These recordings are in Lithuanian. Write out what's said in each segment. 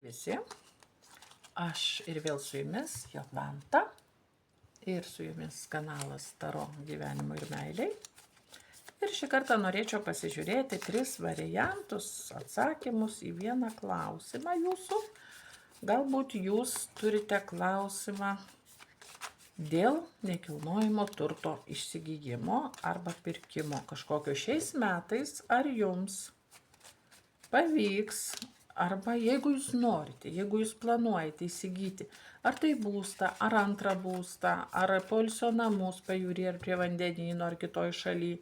Visi, aš ir vėl su jumis, Jolanta, ir su jumis kanalas Taro gyvenimo ir meiliai. Ir šį kartą norėčiau pasižiūrėti 3 variantus, atsakymus į vieną klausimą jūsų. Galbūt jūs turite klausimą dėl nekilnojamo turto įsigijimo arba pirkimo kažkokio šiais metais, ar jums pavyks, arba jeigu jūs norite, jeigu jūs planuojate įsigyti, ar tai būstą, ar antrą būstą, ar poilsio namus pajūryje, ar prie vandenyno, ar kitoj šalyje,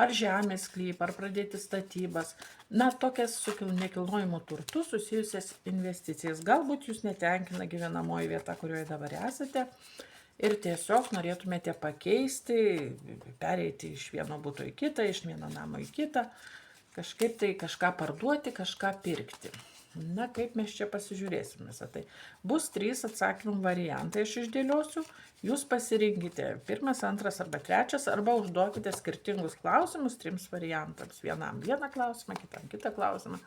ar žemės sklypą, ar pradėti statybas, na, tokias su nekilnojimu turtu susijusias investicijas. Galbūt jūs netenkina gyvenamoji vieta, kurioje dabar esate, ir tiesiog norėtumėte pakeisti, pereiti iš vieno buto į kitą, iš vieno namo į kitą, kažkaip tai kažką parduoti, kažką pirkti. Na, kaip mes čia pasižiūrėsim visą tai. Bus 3 atsakymų variantai, aš išdėliosiu. Jūs pasirinkite 1, 2 arba 3, arba užduokite skirtingus klausimus 3 variantams. Vienam vieną klausimą, kitam kitą klausimą,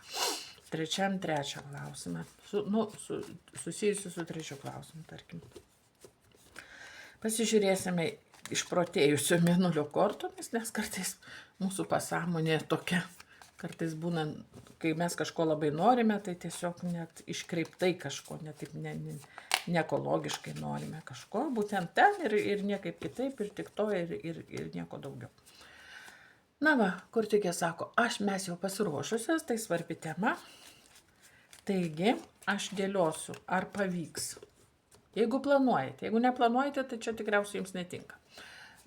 trečiam trečią klausimą. Susijusiu su trečiu klausimu, tarkim. Pasižiūrėsime išprotėjusio mėnulio kortomis, nes kartais mūsų pasąmonė tokia. Kartais būna, kai mes kažko labai norime, tai tiesiog net iškreiptai kažko, net neekologiškai norime kažko, būtent ten ir niekaip kitaip, ir tik to, ir nieko daugiau. Na va, kur tik jie sako, mes jau pasiruošusios, tai svarbi tema. Taigi, aš dėliosiu, ar pavyks. Jeigu planuojate, jeigu neplanuojate, tai čia tikriausiai jums netinka.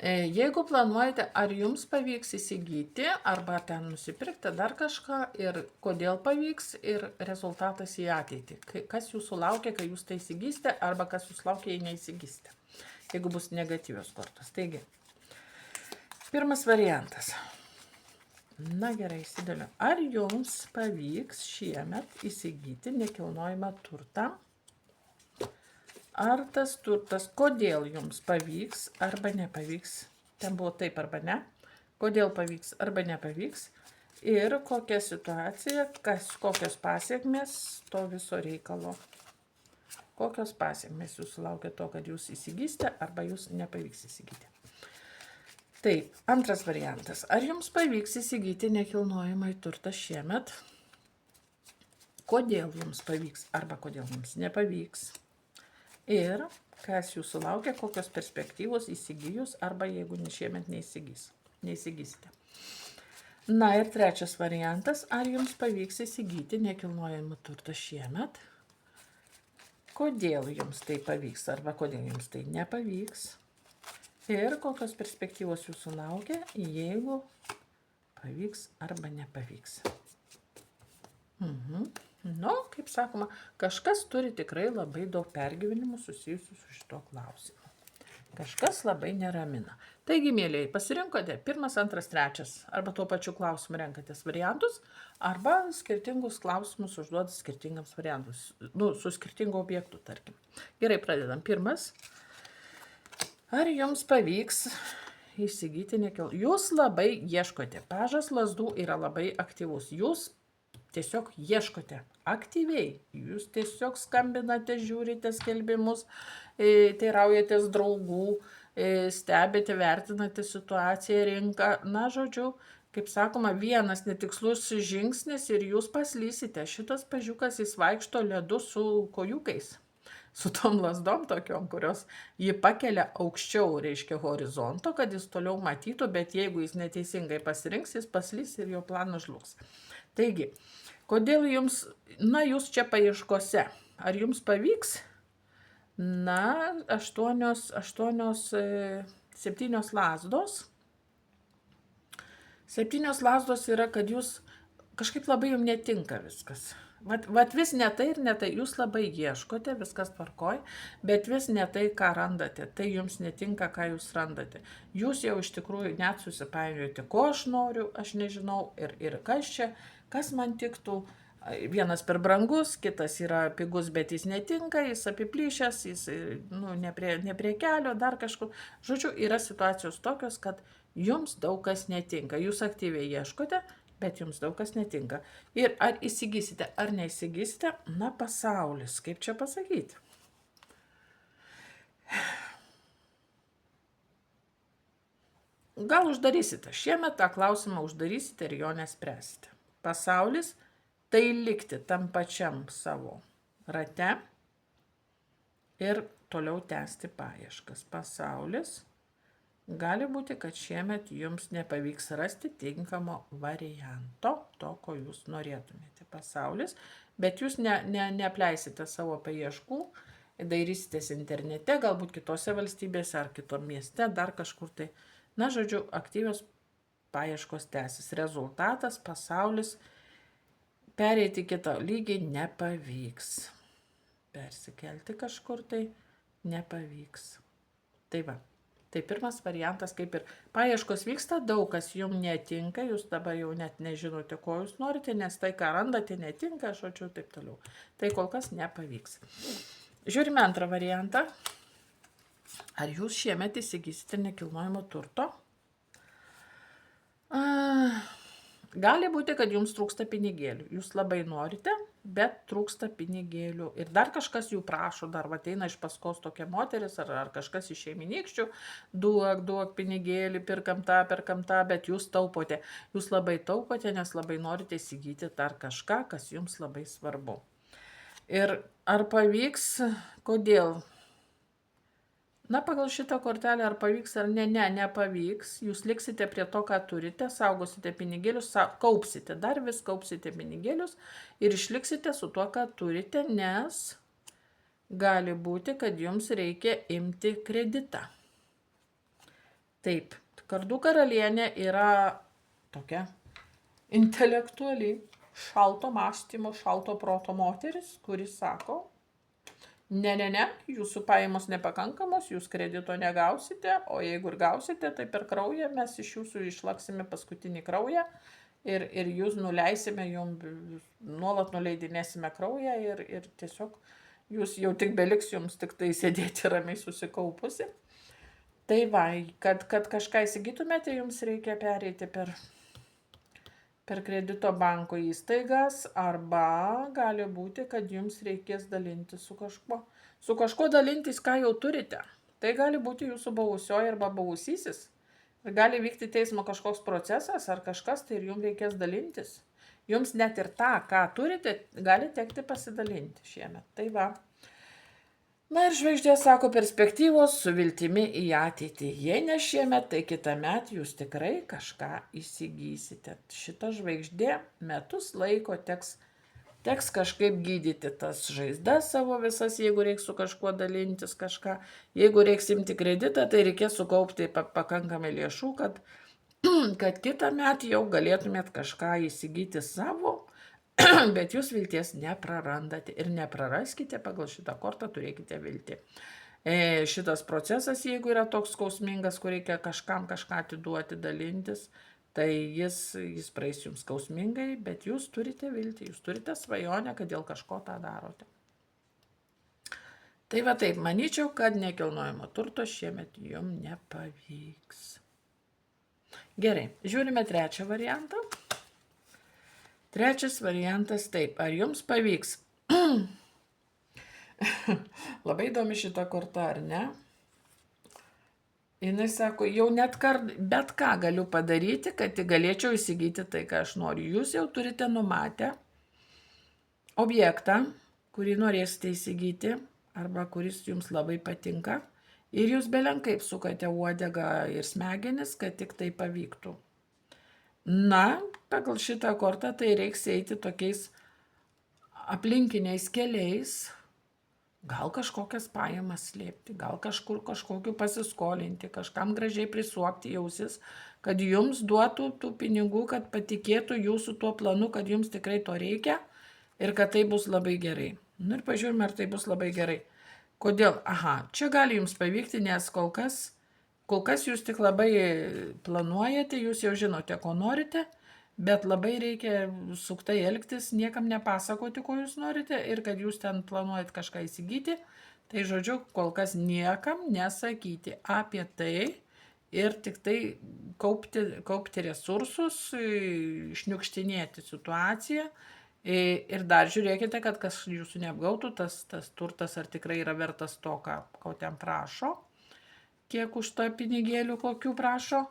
Jeigu planuojate, ar jums pavyks įsigyti, arba ten nusipirkti dar kažką, ir kodėl pavyks, ir rezultatas į ateitį. Kas jūsų laukia, kai jūs tai įsigysite, arba kas jūs laukia, jei neįsigysite. Jeigu bus negatyvios kortos. Taigi, 1 variantas. Na gerai, įsidėliu. Ar jums pavyks šiemet įsigyti nekilnojamą turtą? Ar tas turtas, kodėl jums pavyks arba nepavyks, ten buvo taip arba ne, kodėl pavyks arba nepavyks, ir kokia situacija, kokios pasiekmės to viso reikalo. Kokios pasiekmės jūsų laukia to, kad jūs įsigysite arba jūs nepavyks įsigyti. Taip, 2 variantas. Ar jums pavyks įsigyti nekilnojamąjį turtą šiemet? Kodėl jums pavyks arba kodėl jums nepavyks? Ir kas jūsų laukia, kokios perspektyvos įsigijus, arba jeigu šiemet neįsigysite. Na ir 3 variantas, ar jums pavyks įsigyti nekilnojamą turtą šiemet? Kodėl jums tai pavyks, arba kodėl jums tai nepavyks? Ir kokios perspektyvos jūsų laukia, jeigu pavyks arba nepavyks. Nu, kaip sakoma, kažkas turi tikrai labai daug pergyvenimų susijusių su šito klausimu. Kažkas labai neramina. Taigi, mėlyjei, pasirinkote 1, 2, 3, arba tuo pačiu klausimu renkatės variantus, arba skirtingus klausimus užduodat skirtingams variantus, su skirtingu objektu, tarkim. Gerai, pradedam. 1. Ar jums pavyks įsigyti nekilnojamą? Jūs labai ieškote. Pažas lazdų yra labai aktyvus. Jūs tiesiog ieškote aktyviai. Jūs tiesiog skambinate, žiūrite skelbimus, teiraujatės draugų, stebite, vertinate situaciją, rinką. Na, žodžiu, kaip sakoma, vienas netikslus žingsnis ir jūs paslysite. Šitas pažiukas jis vaikšto ledu su kojukais. Su tom lazdom tokiom, kurios jį pakelia aukščiau, reiškia horizonto, kad jis toliau matytų, bet jeigu jis neteisingai pasirinks, jis paslys ir jo planas žlugs. Taigi, kodėl jums, jūs čia paieškose, ar jums pavyks? Na, 7 lazdos. 7 lazdos yra, kad jūs kažkaip labai jums netinka viskas. Vat vis ne tai ir ne tai, jūs labai ieškote, viskas tvarkoj, bet vis ne tai, ką randate, tai jums netinka, ką jūs randate. Jūs jau iš tikrųjų net susipainiojate, ko aš noriu, aš nežinau, ir kas man tiktų. Vienas per brangus, kitas yra pigus, bet jis netinka, jis apiplyšęs, jis ne prie kelio, dar kažkur. Žodžiu, yra situacijos tokios, kad jums daug kas netinka. Jūs aktyviai ieškote, bet jums daug kas netinka. Ir ar įsigysite, ar neįsigysite, na, pasaulis, kaip čia pasakyti. Gal uždarysite, šiemet tą klausimą uždarysite ir jo nespręsite. Pasaulis tai likti tam pačiam savo rate ir toliau tęsti paieškas. Pasaulis gali būti, kad šiemet jums nepavyks rasti tinkamo varianto, to, ko jūs norėtumėte. Pasaulis, bet jūs neapleisite savo paieškų, dairysitės internete, galbūt kitose valstybėse ar kitom mieste, dar kažkur tai. Na, žodžiu, aktyvios paieškos tęsis. Rezultatas, pasaulis, pereiti kitą lygį nepavyks. Persikelti kažkur tai nepavyks. Tai va. Tai pirmas variantas, kaip ir paieškos vyksta, daug kas jums netinka, jūs dabar jau net nežinote, ko jūs norite, nes tai, ką randate, netinka, žodžiu, taip toliau. Tai kol kas nepavyks. Žiūrime antrą variantą. Ar jūs šiemet įsigysite nekilnojamo turto? Gali būti, kad jums trūksta pinigėlių. Jūs labai norite, bet trūksta pinigėlių. Ir dar kažkas jų prašo, dar ateina iš paskos tokia moteris ar kažkas iš šeiminykščių. Duok pinigėlį, perkam tą, bet jūs taupote. Jūs labai taupote, nes labai norite įsigyti dar kažką, kas jums labai svarbu. Ir ar pavyks, kodėl? Na, pagal šitą kortelę ar pavyks ar ne, nepavyks. Jūs liksite prie to, ką turite, saugosite pinigėlius, kaupsite, dar vis kaupsite pinigėlius ir išliksite su tuo, ką turite, nes gali būti, kad jums reikia imti kreditą. Taip, kardų karalienė yra tokia intelektuali, šalto mąstymo, šalto proto moteris, kuris sako, ne, jūsų pajamos nepakankamos, jūs kredito negausite, o jeigu ir gausite, tai per kraują mes iš jūsų išlaksime paskutinį kraują ir jūs nuleisime, jums nuolat nuleidinėsime kraują ir tiesiog jūs jau tik beliks jums tik tai sėdėti ramiai susikaupusi. Tai va, kad kažką įsigytumėte, jums reikia pereiti per kredito banko įstaigas arba gali būti, kad jums reikės dalinti su kažkuo. Su kažkuo dalintis, ką jau turite. Tai gali būti jūsų buvusioji arba buvusysis. Ir gali vykti teismo kažkoks procesas ar kažkas, tai ir jums reikės dalintis. Jums net ir tą, ką turite, gali tekti pasidalinti šiemet. Tai va. Na ir žvaigždė sako perspektyvos su viltimi į ateitį. Jei ne šiemet, tai kitą metą jūs tikrai kažką įsigysite. Šita žvaigždė metus laiko teks kažkaip gydyti tas žaizdas savo visas, jeigu reiks su kažkuo dalintis kažką. Jeigu reiks imti kreditą, tai reikės sukaupti pakankamai lėšų, kad kitą metą jau galėtumėt kažką įsigyti savo. Bet jūs vilties neprarandate ir nepraraskite pagal šitą kortą, turėkite viltį. Šitas procesas, jeigu yra toks skausmingas, kur reikia kažkam kažką atiduoti, dalintis, tai jis praeis jums skausmingai, bet jūs turite viltį, jūs turite svajonę, kad dėl kažko tą darote. Tai va taip, manyčiau, kad nekilnojamo turto šiemet jums nepavyks. Gerai, žiūrime trečią variantą. Trečias variantas taip, ar jums pavyks? Labai įdomi šita korta, ar ne? Jis sako, jau bet ką galiu padaryti, kad galėčiau įsigyti tai, ką aš noriu. Jūs jau turite numatę objektą, kurį norėsite įsigyti, arba kuris jums labai patinka, ir jūs belenkaip sukate uodegą ir smegenis, kad tik tai pavyktų. Na, pagal šitą kortą tai reiks eiti tokiais aplinkiniais keliais, gal kažkokias pajamas slėpti, gal kažkur kažkokiu pasiskolinti, kažkam gražiai prisuokti jausis, kad jums duotų tų pinigų, kad patikėtų jūsų tuo planu, kad jums tikrai to reikia ir kad tai bus labai gerai. Nu ir pažiūrime, ar tai bus labai gerai. Kodėl? Čia gali jums pavykti, nes kol kas jūs tik labai planuojate, jūs jau žinote, ko norite, bet labai reikia suktai elgtis, niekam nepasakoti, ko jūs norite ir kad jūs ten planuojat kažką įsigyti. Tai žodžiu, kol kas niekam nesakyti apie tai ir tik tai kaupti resursus, šniukštinėti situaciją. Ir dar žiūrėkite, kad kas jūsų neapgautų, tas turtas ar tikrai yra vertas to, ko ten prašo, kiek už tą pinigėlių kokių prašo.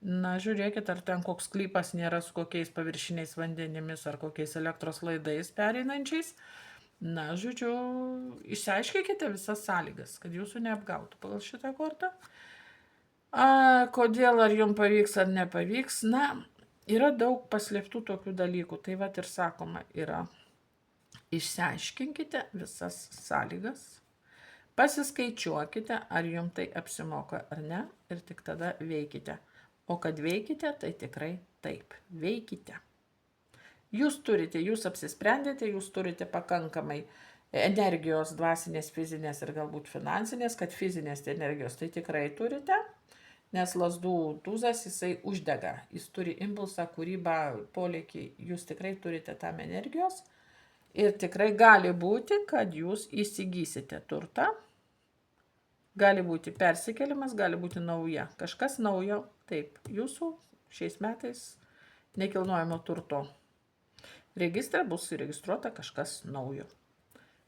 Na, žiūrėkit, ar ten koks sklypas nėra su kokiais paviršiniais vandenimis ar kokiais elektros laidais pereinančiais. Na, žodžiu, išsiaiškikite visas sąlygas, kad jūsų neapgautų pagal šitą kortą. Kodėl, ar jums pavyks ar nepavyks? Na, yra daug paslėptų tokių dalykų. Tai vat ir sakoma yra, išsiaiškinkite visas sąlygas, pasiskaičiuokite, ar jums tai apsimoka ar ne, ir tik tada veikite. O kad veikite, tai tikrai taip, veikite. Jūs apsisprendėte, jūs turite pakankamai energijos, dvasinės, fizinės ir galbūt finansinės, kad fizinės energijos tai tikrai turite, nes lazdų tūzas jisai uždega, jis turi impulsą, kūrybą, polėkį, jūs tikrai turite tam energijos ir tikrai gali būti, kad jūs įsigysite turtą, gali būti persikėlimas, gali būti nauja, kažkas naujo, taip, jūsų šiais metais nekilnojamo turto registre bus įregistruota kažkas naujo.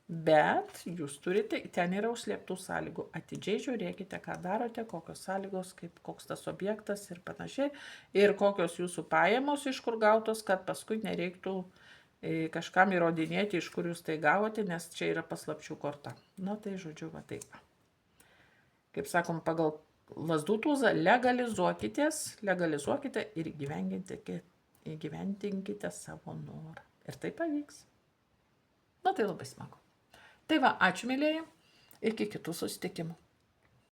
Bet jūs turite, ten yra užslėptų sąlygų. Atidžiai žiūrėkite, ką darote, kokios sąlygos, koks tas objektas ir panašiai. Ir kokios jūsų pajamos iš kur gautos, kad paskui nereiktų kažkam įrodinėti, iš kur jūs tai gavote, nes čia yra paslapčių korta. Na tai žodžiu, va taip. Kaip sakom, pagal lazdų tūzą legalizuokite ir įgyvendinkite savo norą. Ir tai pavyks. Na tai labai smagu. Tai va, ačiū, mėlėjai, iki kitų susitikimų.